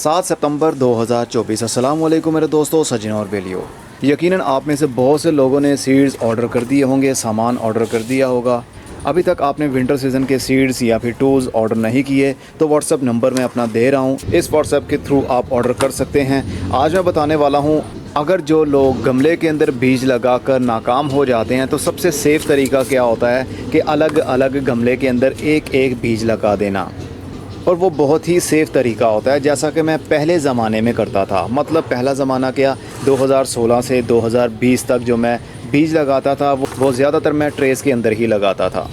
7 सितंबर 2024। अस्सलाम वालेकुम मेरे दोस्तों, सचिन और बेलियो। यकीनन आप में से बहुत से लोगों ने सीड्स ऑर्डर कर दिए होंगे, सामान ऑर्डर कर दिया होगा। अभी तक आपने विंटर सीज़न के सीड्स या फिर टूल्स ऑर्डर नहीं किए तो व्हाट्सएप नंबर मैं अपना दे रहा हूँ, इस व्हाट्सएप के थ्रू आप ऑर्डर कर सकते हैं। आज मैं बताने वाला हूँ, अगर जो लोग गमले के अंदर बीज लगाकर नाकाम हो जाते हैं तो सबसे सेफ़ तरीका क्या होता है कि अलग अलग गमले के अंदर एक एक बीज लगा देना। और वो बहुत ही सेफ़ तरीका होता है, जैसा कि मैं पहले ज़माने में करता था। मतलब पहला ज़माना क्या, 2016 से 2020 तक जो मैं बीज लगाता था वो ज़्यादातर मैं ट्रेस के अंदर ही लगाता था।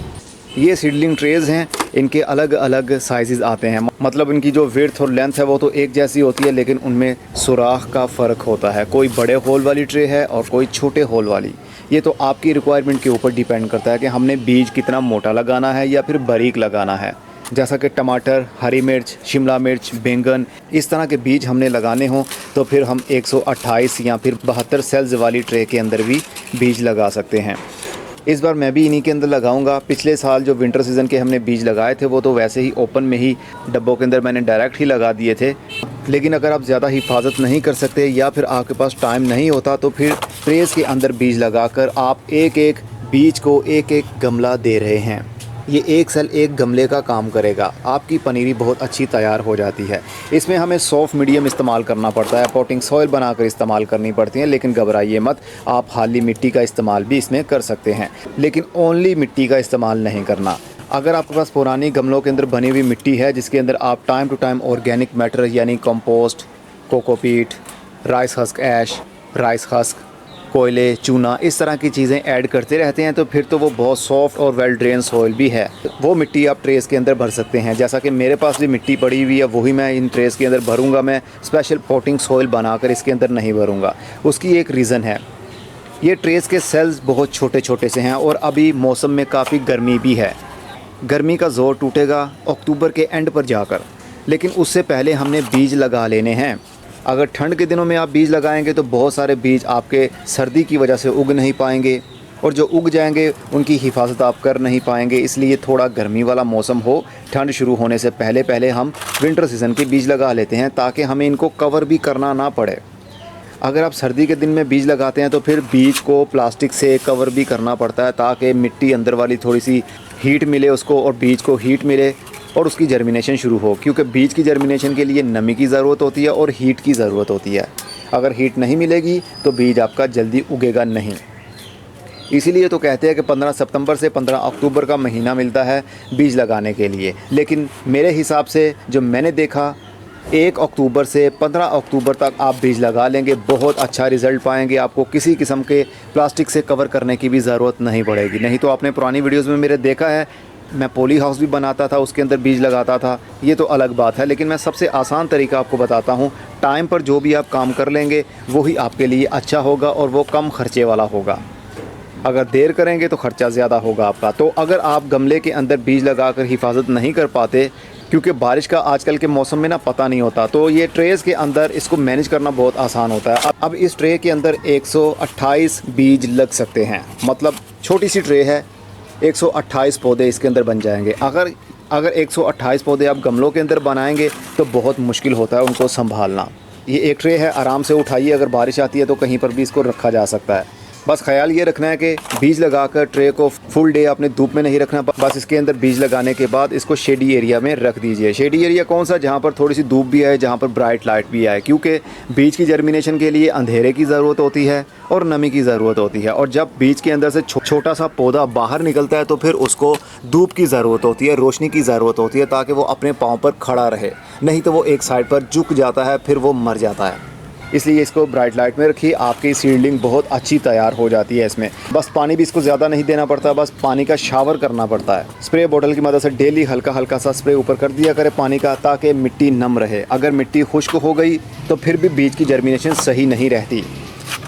ये सीडलिंग ट्रेज़ हैं, इनके अलग अलग साइज़ आते हैं। मतलब इनकी जो विड्थ और लेंथ है वो तो एक जैसी होती है, लेकिन उनमें सुराख का फ़र्क होता है। कोई बड़े होल वाली ट्रे है और कोई छोटे होल वाली। ये तो आपकी रिक्वायरमेंट के ऊपर डिपेंड करता है कि हमने बीज कितना मोटा लगाना है या फिर बारीक लगाना है। जैसा कि टमाटर, हरी मिर्च, शिमला मिर्च, बैंगन, इस तरह के बीज हमने लगाने हों तो फिर हम 128 या फिर 72 सेल्स वाली ट्रे के अंदर भी बीज लगा सकते हैं। इस बार मैं भी इन्हीं के अंदर लगाऊंगा। पिछले साल जो विंटर सीज़न के हमने बीज लगाए थे वो तो वैसे ही ओपन में ही डब्बों के अंदर मैंने डायरेक्ट ही लगा दिए थे। लेकिन अगर आप ज़्यादा हिफाजत नहीं कर सकते या फिर आपके पास टाइम नहीं होता तो फिर ट्रेस के अंदर बीज लगाकर आप एक एक बीज को एक एक गमला दे रहे हैं। ये एक सेल एक गमले का काम करेगा। आपकी पनीरी बहुत अच्छी तैयार हो जाती है। इसमें हमें सॉफ्ट मीडियम इस्तेमाल करना पड़ता है, पॉटिंग सॉइल बनाकर इस्तेमाल करनी पड़ती है। लेकिन घबराइए मत, आप हाली मिट्टी का इस्तेमाल भी इसमें कर सकते हैं, लेकिन ओनली मिट्टी का इस्तेमाल नहीं करना। अगर आपके पास पुरानी गमलों के अंदर बनी हुई मिट्टी है जिसके अंदर आप time to time organic matter यानी compost, cocopeat, rice husk ash, rice husk, कोयले, चूना, इस तरह की चीज़ें ऐड करते रहते हैं तो फिर तो वो बहुत सॉफ्ट और वेल ड्रेन सॉइल भी है। वो मिट्टी आप ट्रेस के अंदर भर सकते हैं। जैसा कि मेरे पास भी मिट्टी पड़ी हुई है, वही मैं इन ट्रेस के अंदर भरूंगा। मैं स्पेशल पॉटिंग सॉइल बनाकर इसके अंदर नहीं भरूंगा। उसकी एक रीज़न है, ये ट्रेस के सेल्स बहुत छोटे छोटे से हैं और अभी मौसम में काफ़ी गर्मी भी है। गर्मी का ज़ोर टूटेगा अक्टूबर के एंड पर जाकर, लेकिन उससे पहले हमने बीज लगा लेने हैं। अगर ठंड के दिनों में आप बीज लगाएंगे तो बहुत सारे बीज आपके सर्दी की वजह से उग नहीं पाएंगे, और जो उग जाएंगे उनकी हिफाजत आप कर नहीं पाएंगे। इसलिए थोड़ा गर्मी वाला मौसम हो, ठंड शुरू होने से पहले पहले हम विंटर सीज़न के बीज लगा लेते हैं ताकि हमें इनको कवर भी करना ना पड़े। अगर आप सर्दी के दिन में बीज लगाते हैं तो फिर बीज को प्लास्टिक से कवर भी करना पड़ता है ताकि मिट्टी अंदर वाली थोड़ी सी हीट मिले उसको और बीज को हीट मिले और उसकी जर्मिनेशन शुरू हो, क्योंकि बीज की जर्मिनेशन के लिए नमी की ज़रूरत होती है और हीट की ज़रूरत होती है। अगर हीट नहीं मिलेगी तो बीज आपका जल्दी उगेगा नहीं। इसीलिए तो कहते हैं कि 15 सितंबर से 15 अक्टूबर का महीना मिलता है बीज लगाने के लिए। लेकिन मेरे हिसाब से जो मैंने देखा, 1 अक्टूबर से 15 अक्टूबर तक आप बीज लगा लेंगे, बहुत अच्छा रिज़ल्ट पाएंगे। आपको किसी किस्म के प्लास्टिक से कवर करने की भी ज़रूरत नहीं पड़ेगी। नहीं तो आपने पुरानी वीडियोज़ में मेरे देखा है, मैं पॉली हाउस भी बनाता था, उसके अंदर बीज लगाता था, ये तो अलग बात है। लेकिन मैं सबसे आसान तरीका आपको बताता हूँ। टाइम पर जो भी आप काम कर लेंगे वही आपके लिए अच्छा होगा और वो कम खर्चे वाला होगा। अगर देर करेंगे तो ख़र्चा ज़्यादा होगा आपका। तो अगर आप गमले के अंदर बीज लगाकर हिफाजत नहीं कर पाते, क्योंकि बारिश का आजकल के मौसम में ना पता नहीं होता, तो ये ट्रेस के अंदर इसको मैनेज करना बहुत आसान होता है। अब इस ट्रे के अंदर 128 बीज लग सकते हैं। मतलब छोटी सी ट्रे है, 128 पौधे इसके अंदर बन जाएंगे। अगर 128 पौधे आप गमलों के अंदर बनाएंगे तो बहुत मुश्किल होता है उनको संभालना। ये एक ट्रे है, आराम से उठाइए, अगर बारिश आती है तो कहीं पर भी इसको रखा जा सकता है। बस ख्याल ये रखना है कि बीज लगाकर ट्रे को फुल डे आपने धूप में नहीं रखना। बस इसके अंदर बीज लगाने के बाद इसको शेडी एरिया में रख दीजिए। शेडी एरिया कौन सा, जहाँ पर थोड़ी सी धूप भी आए, जहाँ पर ब्राइट लाइट भी आए, क्योंकि बीज की जर्मिनेशन के लिए अंधेरे की ज़रूरत होती है और नमी की ज़रूरत होती है। और जब बीज के अंदर से छोटा सा पौधा बाहर निकलता है तो फिर उसको धूप की ज़रूरत होती है, रोशनी की ज़रूरत होती है, ताकि वो अपने पाँव पर खड़ा रहे। नहीं तो वो एक साइड पर झुक जाता है, फिर वो मर जाता है। इसलिए इसको ब्राइट लाइट में रखिए, आपकी सीडलिंग बहुत अच्छी तैयार हो जाती है। इसमें बस पानी भी इसको ज़्यादा नहीं देना पड़ता, बस पानी का शावर करना पड़ता है। स्प्रे बोतल की मदद से डेली हल्का हल्का सा स्प्रे ऊपर कर दिया करें पानी का, ताकि मिट्टी नम रहे। अगर मिट्टी खुश्क हो गई तो फिर भी बीज की जर्मिनेशन सही नहीं रहती।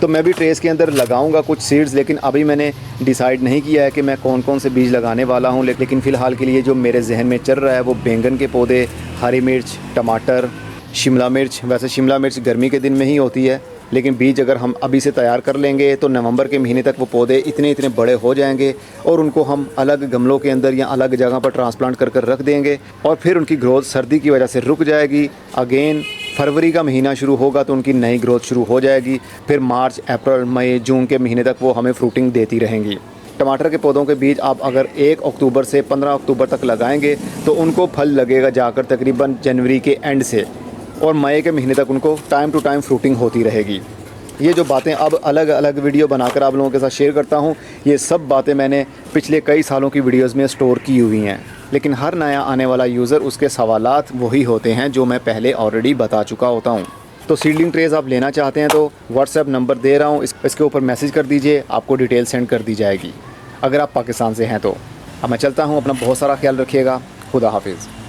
तो मैं भी ट्रेस के अंदर लगाऊंगा कुछ सीड्स, लेकिन अभी मैंने डिसाइड नहीं किया है कि मैं कौन कौन से बीज लगाने वाला हूं। लेकिन फ़िलहाल के लिए जो मेरे जहन में चल रहा है वो बैंगन के पौधे, हरी मिर्च, टमाटर, शिमला मिर्च। वैसे शिमला मिर्च गर्मी के दिन में ही होती है, लेकिन बीज अगर हम अभी से तैयार कर लेंगे तो नवंबर के महीने तक वो पौधे इतने इतने बड़े हो जाएंगे और उनको हम अलग गमलों के अंदर या अलग जगह पर ट्रांसप्लांट कर रख देंगे और फिर उनकी ग्रोथ सर्दी की वजह से रुक जाएगी। अगेन फरवरी का महीना शुरू होगा तो उनकी नई ग्रोथ शुरू हो जाएगी। फिर मार्च, अप्रैल, मई, जून के महीने तक वो हमें फ्रूटिंग देती रहेंगी। टमाटर के पौधों के बीज आप अगर 1 अक्टूबर से 15 अक्टूबर तक लगाएंगे तो उनको फल लगेगा जाकर तकरीबन जनवरी के एंड से, और मई के महीने तक उनको टाइम टू टाइम फ्रूटिंग होती रहेगी। ये जो बातें अब अलग अलग वीडियो बनाकर आप लोगों के साथ शेयर करता हूँ, ये सब बातें मैंने पिछले कई सालों की वीडियोज़ में स्टोर की हुई हैं, लेकिन हर नया आने वाला यूज़र उसके सवालात वही होते हैं जो मैं पहले ऑलरेडी बता चुका होता हूँ। तो सीडलिंग ट्रेज़ आप लेना चाहते हैं तो व्हाट्सएप नंबर दे रहा हूँ, इसके ऊपर मैसेज कर दीजिए, आपको डिटेल सेंड कर दी जाएगी अगर आप पाकिस्तान से हैं तो। अब मैं चलता हूँ, अपना बहुत सारा ख्याल रखिएगा। खुदा हाफिज़।